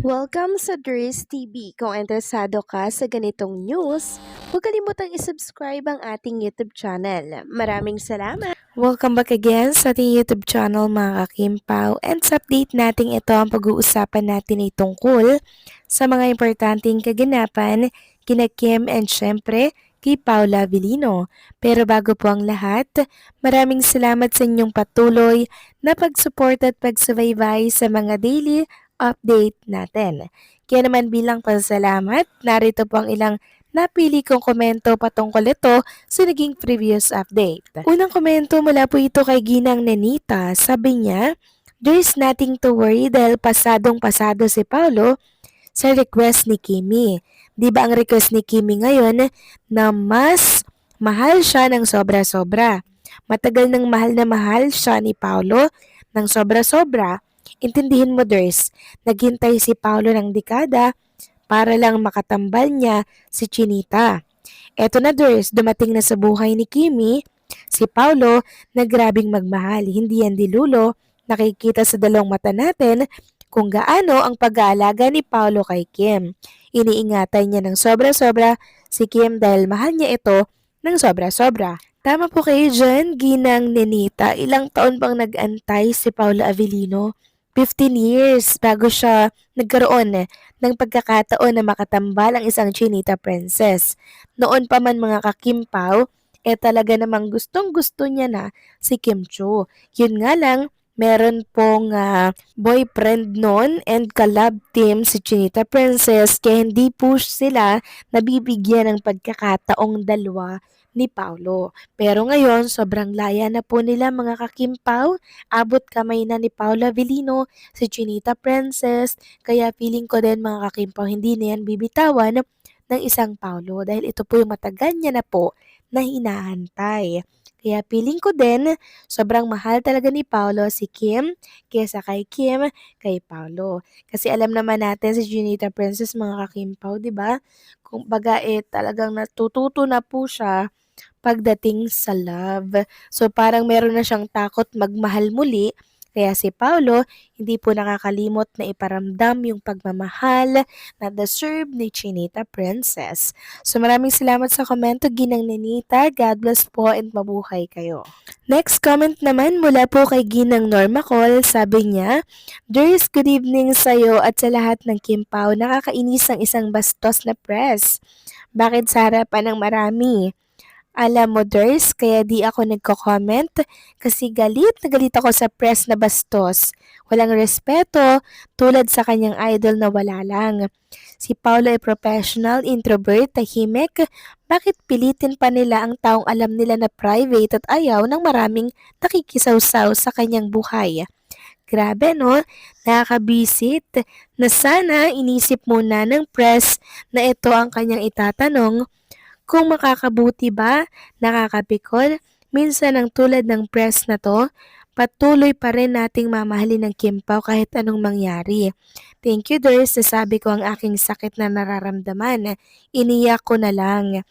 Welcome sa Dries TV. Kung interesado ka sa ganitong news, huwag kalimutang isubscribe ang ating YouTube channel. Maraming salamat! Welcome back again sa ating YouTube channel mga kakimpaw. And sa update natin ito ang pag-uusapan natin ay tungkol sa mga importanteng kaganapan kina Kim and syempre kay Paula Avellino. Pero bago po ang lahat, maraming salamat sa inyong patuloy na pag-support at pagsubaybay sa mga daily update natin. Kaya naman bilang pasalamat, narito po ang ilang napili kong komento patungkol ito sa naging previous update. Unang komento mula po ito kay Ginang Nenita. Sabi niya, "There's nothing to worry dahil pasadong-pasado si Paulo sa request ni Kimi. Di ba ang request ni Kimi ngayon na mas mahal siya ng sobra-sobra? Matagal nang mahal na mahal siya ni Paulo ng sobra-sobra. Intindihin mo, Ders, naghintay si Paulo ng dekada para lang makatambal niya si Chinita. Eto na, Ders, dumating na sa buhay ni Kimi, si Paulo na grabing magmahal. Hindi yan dilulo, nakikita sa dalawang mata natin kung gaano ang pag-aalaga ni Paulo kay Kim. Iniingatan niya ng sobra-sobra si Kim dahil mahal niya ito ng sobra-sobra. Tama po kayo dyan, Ginang Nenita. Ilang taon bang nag-antay si Paula Avellino? 15 years bago siya nagkaroon ng pagkakataon na makatambal ang isang Chinita princess. Noon pa man mga kakimpaw, talaga namang gustong-gusto niya na si Kim Chu. Yun nga lang, meron pong boyfriend noon and collab team si Chinita Princess kaya hindi po sila nabibigyan ng pagkakataong dalawa ni Paulo. Pero ngayon, sobrang laya na po nila mga kakimpaw. Abot kamay na ni Paula Avellino, si Chinita Princess. Kaya feeling ko din mga kakimpaw, hindi na yan bibitawan ng isang Paulo dahil ito po yung matagal niya na po na hinahantay. Kaya feeling ko din, sobrang mahal talaga ni Paulo si Kim kesa kay Kim kay Paulo. Kasi alam naman natin si Chinita Princess mga kakimpaw, di ba? Kung baga talagang natututo na po siya pagdating sa love. So parang meron na siyang takot magmahal muli. Kaya si Paulo hindi po nakakalimot na iparamdam yung pagmamahal na deserve ni Chinita Princess. So maraming salamat sa komento, Ginang Nenita. God bless po and mabuhay kayo. Next comment naman mula po kay Ginang Norma Col. Sabi niya, "There's good evening sa'yo at sa lahat ng Kimpaw. Nakakainis ang isang bastos na press. Bakit sa harapan ng marami? Alam mo, Ders, kaya di ako nagko-comment kasi galit na galit ako sa press na bastos. Walang respeto tulad sa kanyang idol na wala lang. Si Paolo ay professional, introvert, tahimik. Bakit pilitin pa nila ang taong alam nila na private at ayaw ng maraming nakikisawsaw sa kanyang buhay? Grabe no, nakakabisit na sana inisip muna ng press na ito ang kanyang itatanong kung makakabuti ba, nakakapikon, minsan ang tulad ng press na to, patuloy pa rin nating mamahalin ng Kimpaw kahit anong mangyari. Thank you, Ders, nasabi ko ang aking sakit na nararamdaman. Iniyak ko na lang.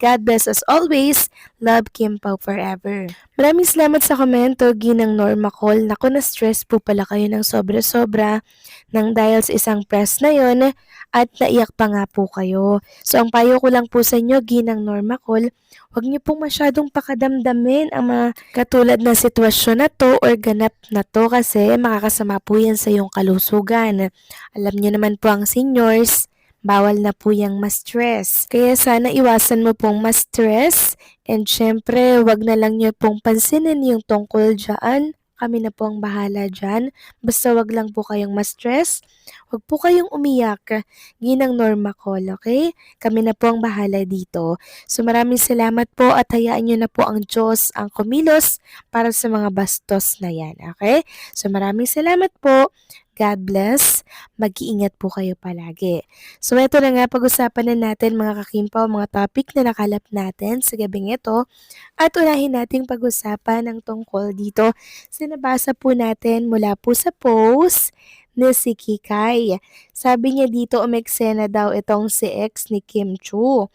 God bless as always. Love Kimpaw forever." Maraming salamat sa komento, Ginang Norma Col. Naku, na-stress po pala kayo ng sobra-sobra nang dahil sa isang press na yon at naiyak pa nga po kayo. So ang payo ko lang po sa inyo, Ginang Norma Col, huwag niyo pong masyadong pakadamdamin ang mga katulad na sitwasyon na to or ganap na to kasi makakasama po yan sa iyong kalusugan. Alam niyo naman po ang seniors, bawal na po yung ma-stress. Kaya sana iwasan mo pong ma-stress and syempre wag na lang niyo pong pansinin yung tungkol dyan. Kami na po ang bahala dyan. Basta wag lang po kayong ma-stress. Wag po kayong umiyak. Ginang Norma Col, okay? Kami na po ang bahala dito. So maraming salamat po at hayaan nyo na po ang Diyos ang kumilos para sa mga bastos na yan, okay? So maraming salamat po. God bless. Mag-iingat po kayo palagi. So ito na nga, pag-usapan na natin mga kakimpaw, mga topic na nakalap natin sa gabing ito. At unahin nating pag-usapan ang tungkol dito. Sinabasa po natin mula po sa post ni si Kikay. Sabi niya dito, umeksena daw itong si ex ni Kim Chu.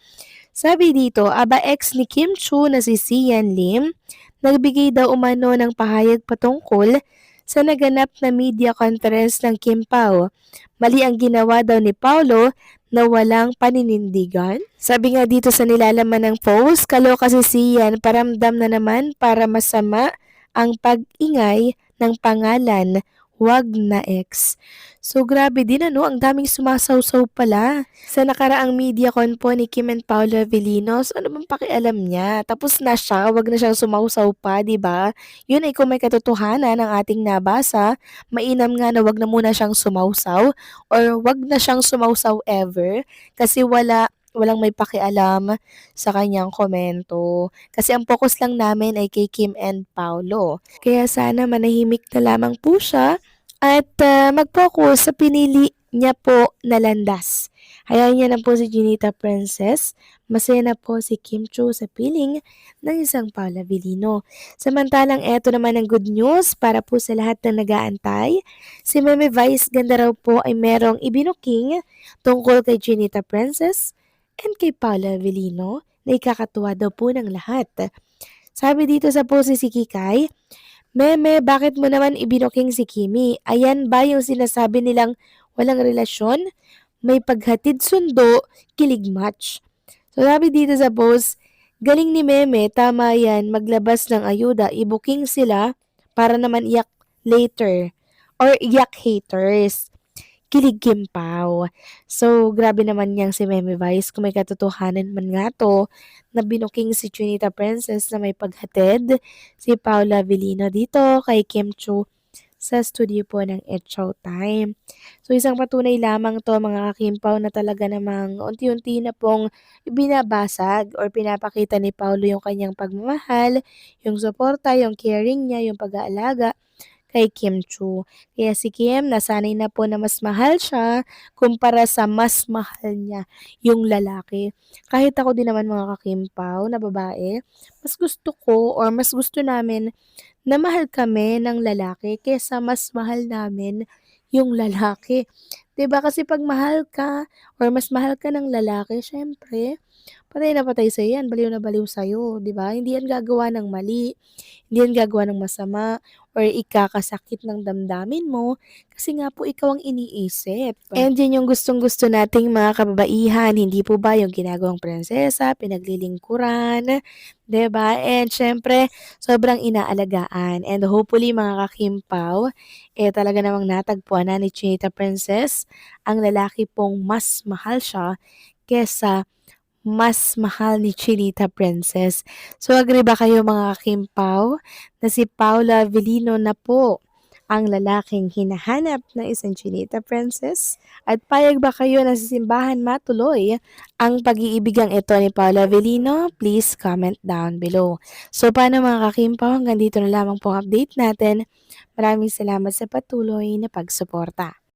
Sabi dito, aba ex ni Kim Chu na si Sian Lim, nagbigay daw umano ng pahayag patungkol sa naganap na media conference ng Kim Pao. Mali ang ginawa daw ni Paulo na walang paninindigan. Sabi nga dito sa nilalaman ng post, kaloka si Sian, paramdam na naman para masama ang pag-ingay ng pangalan, wag na ex. So grabe din ano, ang daming sumasawsaw pala. Sa nakaraang media con po ni Kim and Paolo Avelinos, ano bang pakialam niya? Tapos na siya, wag na siyang sumawsaw pa, 'di ba? Yun ay kung may katotohanan ng ating nabasa, mainam nga na wag na muna siyang sumawsaw or wag na siyang sumawsaw ever kasi walang may pakialam sa kanyang komento. Kasi ang focus lang namin ay kay Kim and Paolo. Kaya sana manahimik na lamang po siya at mag-focus sa pinili niya po na landas. Hayaan niya na po si Ginita Princess. Masaya na po si Kim Chu sa piling ng isang Paula Vilino. Samantalang eto naman ang good news para po sa lahat na nag-aantay. Si Meme Vice Ganda raw po ay merong ibinuking tungkol kay Ginita Princess and kay Paula Vilino na ikakatuwa daw po ng lahat. Sabi dito sa post ni si Kikay, Meme, bakit mo naman ibinuking si Kimi? Ayan ba yung sinasabi nilang walang relasyon? May paghatid sundo, kilig match. So sabi dito sa post, galing ni Meme, tama yan, maglabas ng ayuda, ibuking sila para naman iyak later or iyak haters. Kilig Kimpaw. So, grabe naman yang si Meme Vice kung may katotohanan man nga to na binuking si Junita Princess na may paghatid si Paula Avellino dito kay Kim Chu sa studio po ng It Showtime. So, isang patunay lamang to mga kakimpaw na talaga namang unti-unti na pong ibinabasag or pinapakita ni Paulo yung kanyang pagmamahal, yung suporta, yung caring niya, yung pag-aalaga kay Kim Chu. Kaya si Kim, nasanay na po na mas mahal siya kumpara sa mas mahal niya yung lalaki. Kahit ako din naman mga kakimpaw na babae, mas gusto ko or mas gusto namin na mahal kami ng lalaki kesa mas mahal namin yung lalaki. 'Di ba kasi pag mahal ka or mas mahal ka ng lalaki, syempre, patay na patay sa'yo yan, baliw na baliw sa'yo, 'di ba? Hindi yan gagawa ng mali, hindi yan gagawa ng masama or ikakasakit ng damdamin mo kasi nga po ikaw ang iniisip. And yun yung gustong-gusto nating mga kababaihan, hindi po ba yung ginagawang prinsesa, pinaglilingkuran, 'di ba? And syempre, sobrang inaalagaan. And hopefully mga kakimpaw, talaga namang natagpuan na ni Chinita Princess ang lalaki pong mas mahal siya kesa mas mahal ni Chinita Princess. So agree ba kayo mga kakimpaw na si Paula Avellino na po ang lalaking hinahanap ng isang Chinita Princess? At payag ba kayo na sa simbahan matuloy ang pag-iibigang ito ni Paula Avellino? Please comment down below. So paano mga kakimpaw, hanggang dito na lamang po ang update natin. Maraming salamat sa patuloy na pagsuporta.